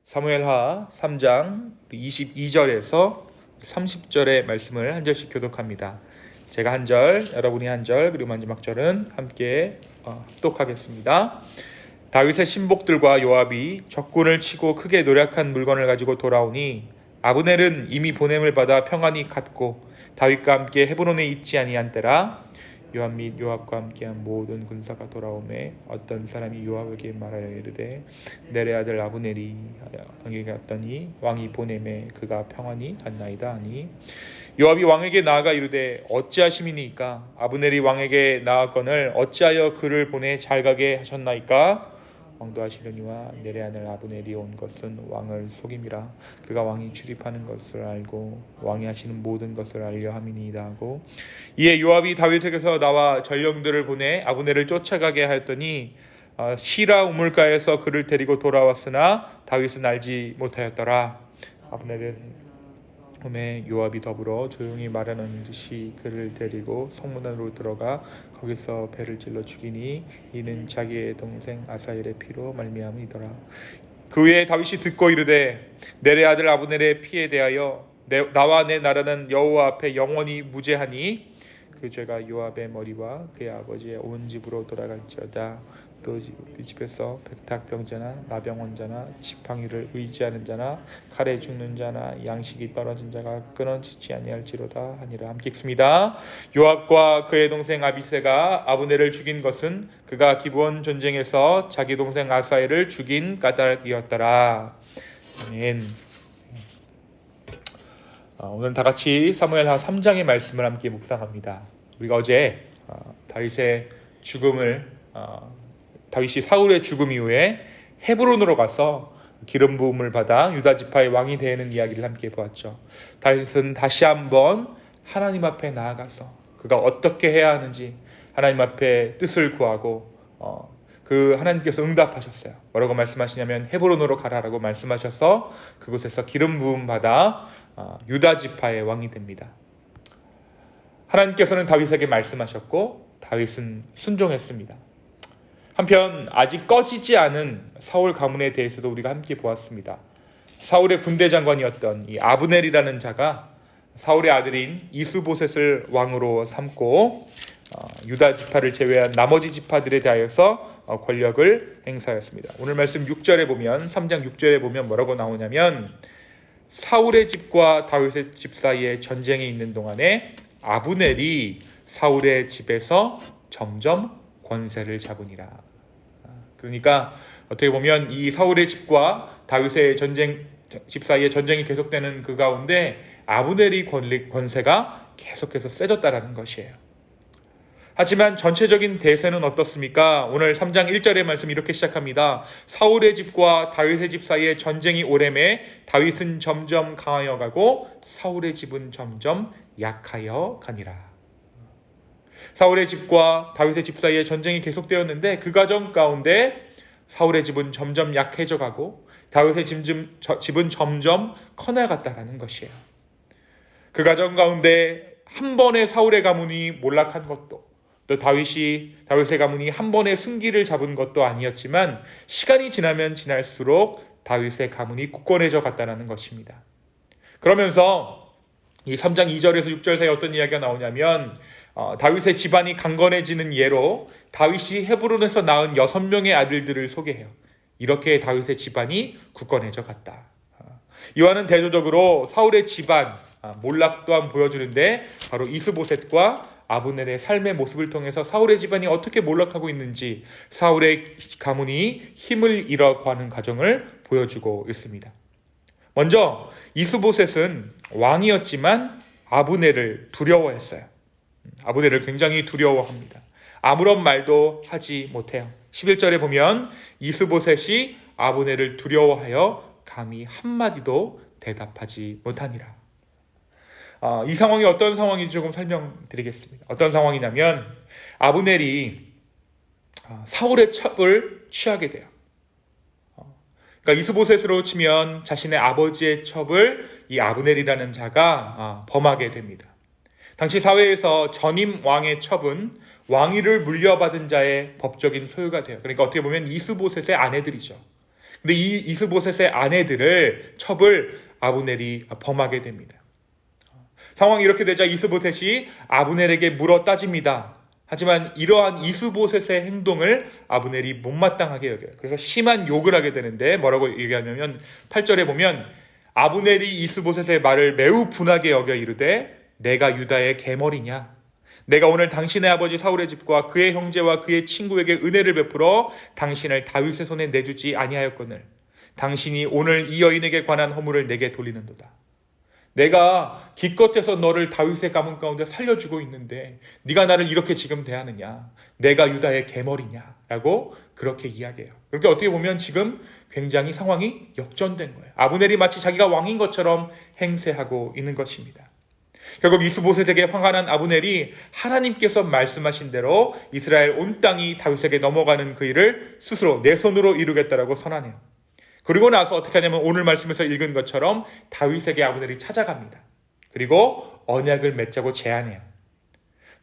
사무엘하 3장 22절에서 30절의 말씀을 한 절씩 교독합니다. 제가 한 절, 여러분이 한 절, 그리고 마지막 절은 함께 합독하겠습니다. 다윗의 신복들과 요압이 적군을 치고 크게 노력한 물건을 가지고 돌아오니 아브넬은 이미 보냄을 받아 평안히 갔고 다윗과 함께 헤브론에 있지 아니한 때라. 요압 및 요압과 함께한 모든 군사가 돌아오매 어떤 사람이 요압에게 말하여 이르되 넬의 아들 아브넬이 왕에게 갔더니 왕이 보내매 그가 평안히 갔나이다 하니 요압이 왕에게 나아가 이르되 어찌하심이니까 아브넬이 왕에게 나아거늘 어찌하여 그를 보내 잘 가게 하셨나이까. 왕도 하시려니와 넬의 아들 아브넬이 온 것은 왕을 속임이라. 그가 왕이 출입하는 것을 알고 왕이 하시는 모든 것을 알려 함이니이다 하고 이에 요압이 다윗에게서 나와 전령들을 보내 아브넬을 쫓아가게 하였더니 시라 우물가에서 그를 데리고 돌아왔으나 다윗은 알지 못하였더라. 아브넬은 홈에 요압이 더불어 조용히 말하는 듯이 그를 데리고 성문으로 들어가 거기서 배를 찔러 죽이니 이는 자기의 동생 아사엘의 피로 말미암이더라. 그 후에 다윗이 듣고 이르되 넬의 아들 아브넬의 피에 대하여 나와 내 나라는 여호와 앞에 영원히 무죄하니 그 죄가 요압의 머리와 그의 아버지의 온 집으로 돌아갈지어다. 또 그 집에서 백탁병자나 나병원자나 지팡이를 의지하는 자나 칼에 죽는 자나 양식이 떨어진 자가 끊어지지 아니할지로다 하니라. 함께 읽습니다. 요압과 그의 동생 아비새가 아브넬을 죽인 것은 그가 기브온 전쟁에서 자기 동생 아사엘을 죽인 까닭이었더라. 아멘. 오늘 다 같이 사무엘하 3장의 말씀을 함께 묵상합니다. 우리가 어제 다윗의 죽음을 다윗이 사울의 죽음 이후에 헤브론으로 가서 기름 부음을 받아 유다 지파의 왕이 되는 이야기를 함께 보았죠. 다윗은 다시 한번 하나님 앞에 나아가서 그가 어떻게 해야 하는지 하나님 앞에 뜻을 구하고 그 하나님께서 응답하셨어요. 뭐라고 말씀하시냐면 헤브론으로 가라라고 말씀하셔서 그곳에서 기름 부음 받아 유다 지파의 왕이 됩니다. 하나님께서는 다윗에게 말씀하셨고 다윗은 순종했습니다. 한편 아직 꺼지지 않은 사울 가문에 대해서도 우리가 함께 보았습니다. 사울의 군대 장관이었던 이 아브넬이라는 자가 사울의 아들인 이스보셋을 왕으로 삼고 유다 지파를 제외한 나머지 지파들에 대하여서 권력을 행사하였습니다. 오늘 말씀 6절에 보면 3장 6절에 보면 뭐라고 나오냐면 사울의 집과 다윗의 집 사이에 전쟁이 있는 동안에 아브넬이 사울의 집에서 점점 권세를 잡으니라. 그러니까 어떻게 보면 이 사울의 집과 다윗의 집 사이에 전쟁이 계속되는 그 가운데 아브넬이 권세가 계속해서 세졌다라는 것이에요. 하지만 전체적인 대세는 어떻습니까? 오늘 3장 1절의 말씀 이렇게 시작합니다. 사울의 집과 다윗의 집 사이에 전쟁이 오래매 다윗은 점점 강하여 가고 사울의 집은 점점 약하여 가니라. 사울의 집과 다윗의 집 사이에 전쟁이 계속되었는데 그 과정 가운데 사울의 집은 점점 약해져 가고 다윗의 집은 점점 커나갔다라는 것이에요. 그 과정 가운데 한 번에 사울의 가문이 몰락한 것도 또 다윗의 가문이 한 번에 승기를 잡은 것도 아니었지만 시간이 지나면 지날수록 다윗의 가문이 굳건해져 갔다는 것입니다. 그러면서 이 3장 2절에서 6절 사이에 어떤 이야기가 나오냐면 다윗의 집안이 강건해지는 예로 다윗이 헤브론에서 낳은 6명의 아들들을 소개해요. 이렇게 다윗의 집안이 굳건해져 갔다. 이와는 대조적으로 사울의 집안 몰락 또한 보여주는데 바로 이스보셋과 아브넬의 삶의 모습을 통해서 사울의 집안이 어떻게 몰락하고 있는지 사울의 가문이 힘을 잃어가는 과정을 보여주고 있습니다. 먼저 이스보셋은 왕이었지만 아브넬을 두려워했어요. 아브넬을 굉장히 두려워합니다. 아무런 말도 하지 못해요. 11절에 보면 이스보셋이 아브넬을 두려워하여 감히 한마디도 대답하지 못하니라. 이 상황이 어떤 상황인지 조금 설명드리겠습니다. 어떤 상황이냐면 아브넬이 사울의 첩을 취하게 돼요. 그러니까 이스보셋으로 치면 자신의 아버지의 첩을 이 아브넬이라는 자가 범하게 됩니다. 당시 사회에서 전임 왕의 첩은 왕위를 물려받은 자의 법적인 소유가 돼요. 그러니까 어떻게 보면 이스보셋의 아내들이죠. 근데 이 이스보셋의 아내들을 첩을 아브넬이 범하게 됩니다. 상황이 이렇게 되자 이스보셋이 아브넬에게 물어 따집니다. 하지만 이러한 이스보셋의 행동을 아브넬이 못마땅하게 여겨요. 그래서 심한 욕을 하게 되는데 뭐라고 얘기하냐면 8절에 보면 아브넬이 이스보셋의 말을 매우 분하게 여겨 이르되 내가 유다의 계머리냐? 내가 오늘 당신의 아버지 사울의 집과 그의 형제와 그의 친구에게 은혜를 베풀어 당신을 다윗의 손에 내주지 아니하였거늘 당신이 오늘 이 여인에게 관한 허물을 내게 돌리는도다. 내가 기껏해서 너를 다윗의 가문 가운데 살려주고 있는데 네가 나를 이렇게 지금 대하느냐? 내가 유다의 계머리냐? 라고 그렇게 이야기해요. 그렇게 어떻게 보면 지금 굉장히 상황이 역전된 거예요. 아브넬이 마치 자기가 왕인 것처럼 행세하고 있는 것입니다. 결국 이스보셋에게 화가 난 아브넬이 하나님께서 말씀하신 대로 이스라엘 온 땅이 다윗에게 넘어가는 그 일을 스스로 내 손으로 이루겠다라고 선언해요. 그리고 나서 어떻게 하냐면 오늘 말씀에서 읽은 것처럼 다윗에게 아브넬이 찾아갑니다. 그리고 언약을 맺자고 제안해요.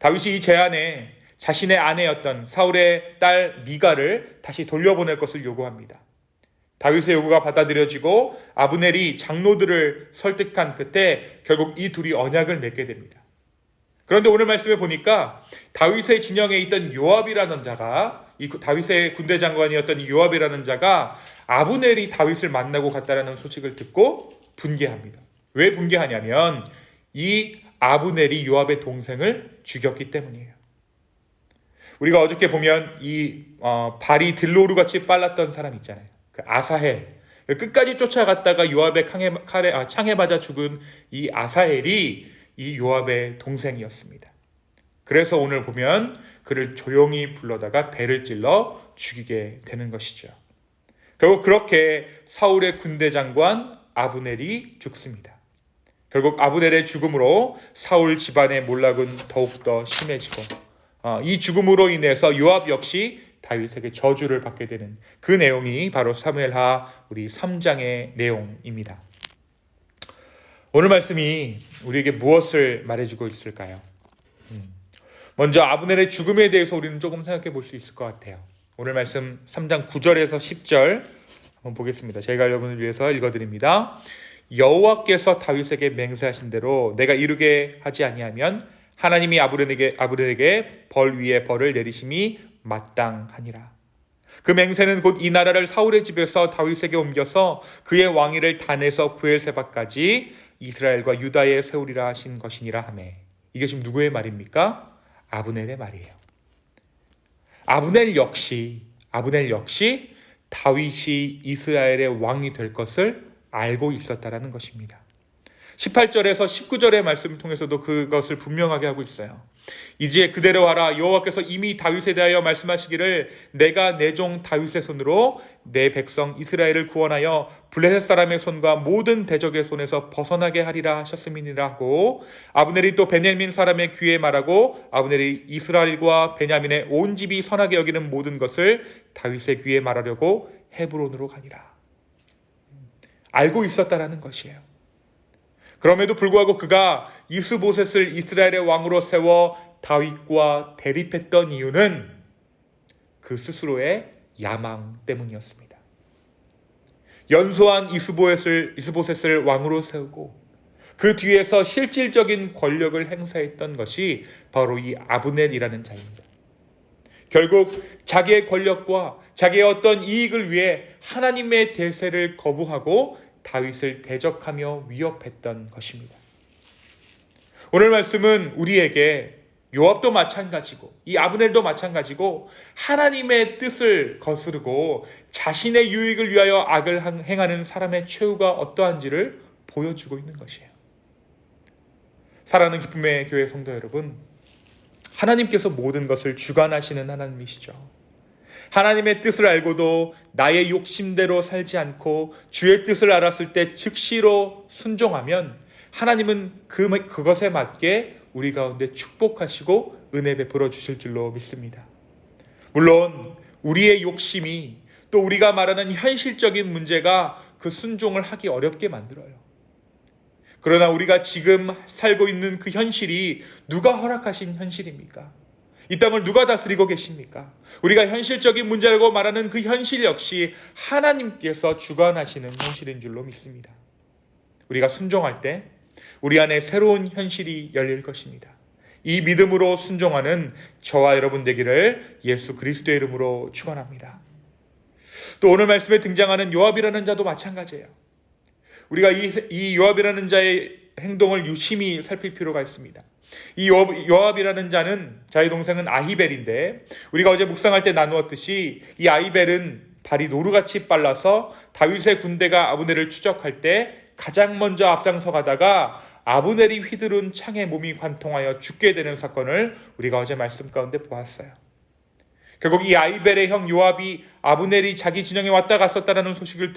다윗이 이 제안에 자신의 아내였던 사울의 딸 미가를 다시 돌려보낼 것을 요구합니다. 다윗의 요구가 받아들여지고 아브넬이 장로들을 설득한 끝에 결국 이 둘이 언약을 맺게 됩니다. 그런데 오늘 말씀에 보니까 다윗의 진영에 있던 요압이라는 자가 이 다윗의 군대 장관이었던 이 요압이라는 자가 아브넬이 다윗을 만나고 갔다라는 소식을 듣고 분개합니다. 왜 분개하냐면 이 아브넬이 요압의 동생을 죽였기 때문이에요. 우리가 어저께 보면 이 발이 들노루같이 빨랐던 사람 있잖아요. 그 아사헬. 끝까지 쫓아갔다가 요압의 창에 맞아 죽은 이 아사헬이 이 요압의 동생이었습니다. 그래서 오늘 보면 그를 조용히 불러다가 배를 찔러 죽이게 되는 것이죠. 결국 그렇게 사울의 군대 장관 아브넬이 죽습니다. 결국 아브넬의 죽음으로 사울 집안의 몰락은 더욱더 심해지고 이 죽음으로 인해서 요압 역시 다윗에게 저주를 받게 되는 그 내용이 바로 사무엘하 우리 3장의 내용입니다. 오늘 말씀이 우리에게 무엇을 말해주고 있을까요? 먼저 아브넬의 죽음에 대해서 우리는 조금 생각해 볼 수 있을 것 같아요. 오늘 말씀 3장 9절에서 10절 한번 보겠습니다. 제가 여러분을 위해서 읽어드립니다. 여호와께서 다윗에게 맹세하신 대로 내가 이루게 하지 아니하면 하나님이 아브넬에게 벌 위에 벌을 내리심이 마땅하니라. 그 맹세는 곧 이 나라를 사울의 집에서 다윗에게 옮겨서 그의 왕위를 단에서 브엘세바까지 이스라엘과 유다에 세우리라 하신 것이니라 하매. 이게 지금 누구의 말입니까? 아브넬의 말이에요. 아브넬 역시 다윗이 이스라엘의 왕이 될 것을 알고 있었다라는 것입니다. 18절에서 19절의 말씀을 통해서도 그것을 분명하게 하고 있어요. 이제 그대로 하라. 여호와께서 이미 다윗에 대하여 말씀하시기를 내가 내 종 다윗의 손으로 내 백성 이스라엘을 구원하여 블레셋 사람의 손과 모든 대적의 손에서 벗어나게 하리라 하셨음이니라 하고 아브넬이 또 베냐민 사람의 귀에 말하고 아브넬이 이스라엘과 베냐민의 온 집이 선하게 여기는 모든 것을 다윗의 귀에 말하려고 헤브론으로 가니라. 알고 있었다라는 것이에요. 그럼에도 불구하고 그가 이스보셋을 이스라엘의 왕으로 세워 다윗과 대립했던 이유는 그 스스로의 야망 때문이었습니다. 연소한 이스보셋을 왕으로 세우고 그 뒤에서 실질적인 권력을 행사했던 것이 바로 이 아브넬이라는 자입니다. 결국 자기의 권력과 자기의 어떤 이익을 위해 하나님의 대세를 거부하고 다윗을 대적하며 위협했던 것입니다. 오늘 말씀은 우리에게 요압도 마찬가지고 이 아브넬도 마찬가지고 하나님의 뜻을 거스르고 자신의 유익을 위하여 악을 행하는 사람의 최후가 어떠한지를 보여주고 있는 것이에요. 사랑하는 기쁨의 교회 성도 여러분, 하나님께서 모든 것을 주관하시는 하나님이시죠. 하나님의 뜻을 알고도 나의 욕심대로 살지 않고 주의 뜻을 알았을 때 즉시로 순종하면 하나님은 그것에 맞게 우리 가운데 축복하시고 은혜 베풀어 주실 줄로 믿습니다. 물론 우리의 욕심이 또 우리가 말하는 현실적인 문제가 그 순종을 하기 어렵게 만들어요. 그러나 우리가 지금 살고 있는 그 현실이 누가 허락하신 현실입니까? 이 땅을 누가 다스리고 계십니까? 우리가 현실적인 문제라고 말하는 그 현실 역시 하나님께서 주관하시는 현실인 줄로 믿습니다. 우리가 순종할 때 우리 안에 새로운 현실이 열릴 것입니다. 이 믿음으로 순종하는 저와 여러분 되기를 예수 그리스도의 이름으로 축원합니다. 또 오늘 말씀에 등장하는 요압이라는 자도 마찬가지예요. 우리가 이 요압이라는 자의 행동을 유심히 살필 필요가 있습니다. 이 요압이라는 자는 자의 동생은 아히벨인데 우리가 어제 묵상할 때 나누었듯이 이 아히벨은 발이 노루같이 빨라서 다윗의 군대가 아브넬을 추적할 때 가장 먼저 앞장서 가다가 아브넬이 휘두른 창에 몸이 관통하여 죽게 되는 사건을 우리가 어제 말씀 가운데 보았어요. 결국 이 아히벨의 형 요압이 아브넬이 자기 진영에 왔다 갔었다라는 소식을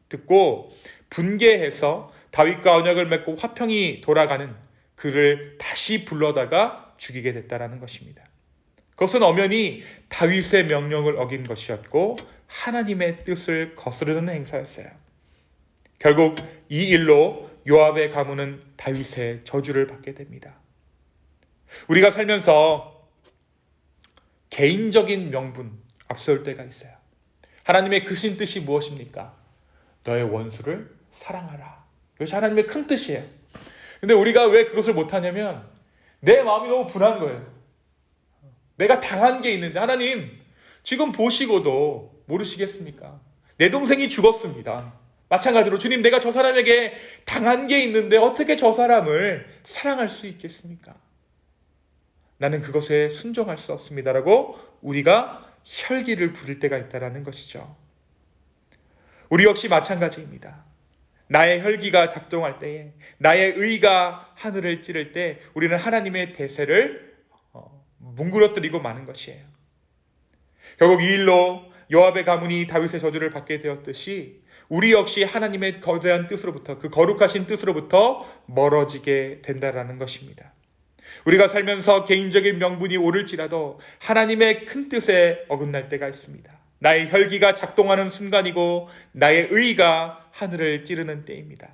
듣고 분개해서 다윗과 언약을 맺고 화평이 돌아가는 그를 다시 불러다가 죽이게 됐다라는 것입니다. 그것은 엄연히 다윗의 명령을 어긴 것이었고 하나님의 뜻을 거스르는 행사였어요. 결국 이 일로 요압의 가문은 다윗의 저주를 받게 됩니다. 우리가 살면서 개인적인 명분 앞설 때가 있어요. 하나님의 크신 뜻이 무엇입니까? 너의 원수를 사랑하라. 이것이 하나님의 큰 뜻이에요. 근데 우리가 왜 그것을 못하냐면 내 마음이 너무 분한 거예요. 내가 당한 게 있는데 하나님 지금 보시고도 모르시겠습니까? 내 동생이 죽었습니다. 마찬가지로 주님 내가 저 사람에게 당한 게 있는데 어떻게 저 사람을 사랑할 수 있겠습니까? 나는 그것에 순종할 수 없습니다라고 우리가 혈기를 부릴 때가 있다는 것이죠. 우리 역시 마찬가지입니다. 나의 혈기가 작동할 때에 나의 의가 하늘을 찌를 때 우리는 하나님의 대세를 뭉그러뜨리고 마는 것이에요. 결국 이 일로 요압의 가문이 다윗의 저주를 받게 되었듯이 우리 역시 하나님의 거대한 뜻으로부터 그 거룩하신 뜻으로부터 멀어지게 된다라는 것입니다. 우리가 살면서 개인적인 명분이 오를지라도 하나님의 큰 뜻에 어긋날 때가 있습니다. 나의 혈기가 작동하는 순간이고 나의 의가 하늘을 찌르는 때입니다.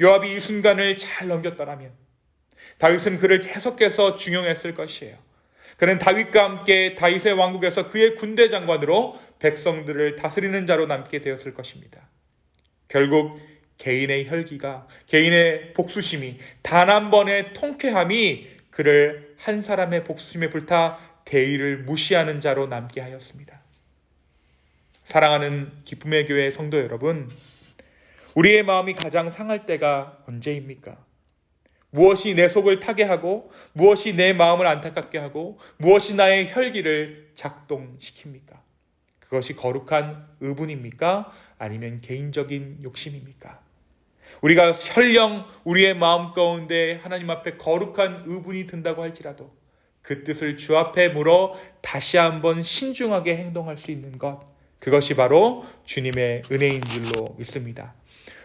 요압이 이 순간을 잘 넘겼더라면 다윗은 그를 계속해서 중용했을 것이에요. 그는 다윗과 함께 다윗의 왕국에서 그의 군대 장관으로 백성들을 다스리는 자로 남게 되었을 것입니다. 결국 개인의 혈기가, 개인의 복수심이, 단 한 번의 통쾌함이 그를 한 사람의 복수심에 불타 대의를 무시하는 자로 남게 하였습니다. 사랑하는 기쁨의 교회 성도 여러분, 우리의 마음이 가장 상할 때가 언제입니까? 무엇이 내 속을 타게 하고 무엇이 내 마음을 안타깝게 하고 무엇이 나의 혈기를 작동시킵니까? 그것이 거룩한 의분입니까? 아니면 개인적인 욕심입니까? 우리가 설령 우리의 마음 가운데 하나님 앞에 거룩한 의분이 든다고 할지라도 그 뜻을 주 앞에 물어 다시 한번 신중하게 행동할 수 있는 것, 그것이 바로 주님의 은혜인 줄로 믿습니다.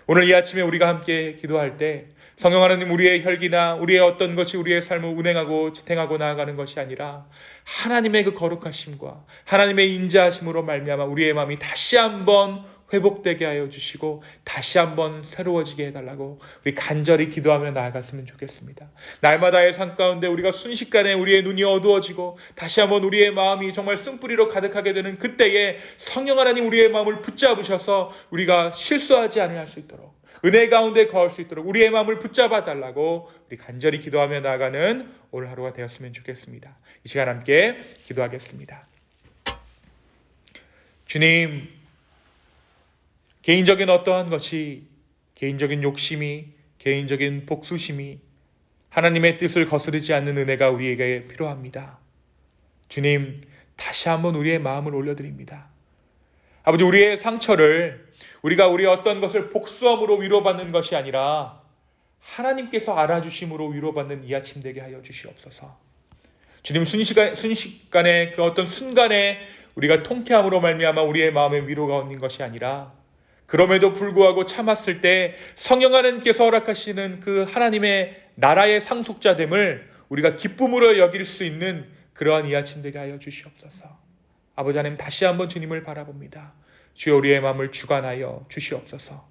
오늘 이 아침에 우리가 함께 기도할 때 성령 하나님, 우리의 혈기나 우리의 어떤 것이 우리의 삶을 운행하고 지탱하고 나아가는 것이 아니라 하나님의 그 거룩하심과 하나님의 인자하심으로 말미암아 우리의 마음이 다시 한번 회복되게 하여 주시고 다시 한번 새로워지게 해달라고 우리 간절히 기도하며 나아갔으면 좋겠습니다. 날마다의 삶 가운데 우리가 순식간에 우리의 눈이 어두워지고 다시 한번 우리의 마음이 정말 쓴뿌리로 가득하게 되는 그때에 성령 하나님 우리의 마음을 붙잡으셔서 우리가 실수하지 않을 수 있도록, 은혜 가운데 거할 수 있도록 우리의 마음을 붙잡아 달라고 우리 간절히 기도하며 나아가는 오늘 하루가 되었으면 좋겠습니다. 이 시간 함께 기도하겠습니다. 주님, 개인적인 어떠한 것이, 개인적인 욕심이, 개인적인 복수심이 하나님의 뜻을 거스르지 않는 은혜가 우리에게 필요합니다. 주님, 다시 한번 우리의 마음을 올려드립니다. 아버지, 우리의 상처를 우리가 우리의 어떤 것을 복수함으로 위로받는 것이 아니라 하나님께서 알아주심으로 위로받는 이 아침 되게 하여 주시옵소서. 주님, 순식간에 그 어떤 순간에 우리가 통쾌함으로 말미암아 우리의 마음에 위로가 얻는 것이 아니라 그럼에도 불구하고 참았을 때 성령 하나님께서 허락하시는 그 하나님의 나라의 상속자됨을 우리가 기쁨으로 여길 수 있는 그러한 이 아침 되게 하여 주시옵소서. 아버지 하나님, 다시 한번 주님을 바라봅니다. 주여, 우리의 마음을 주관하여 주시옵소서.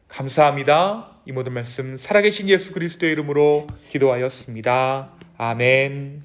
감사합니다. 이 모든 말씀 살아계신 예수 그리스도의 이름으로 기도하였습니다. 아멘.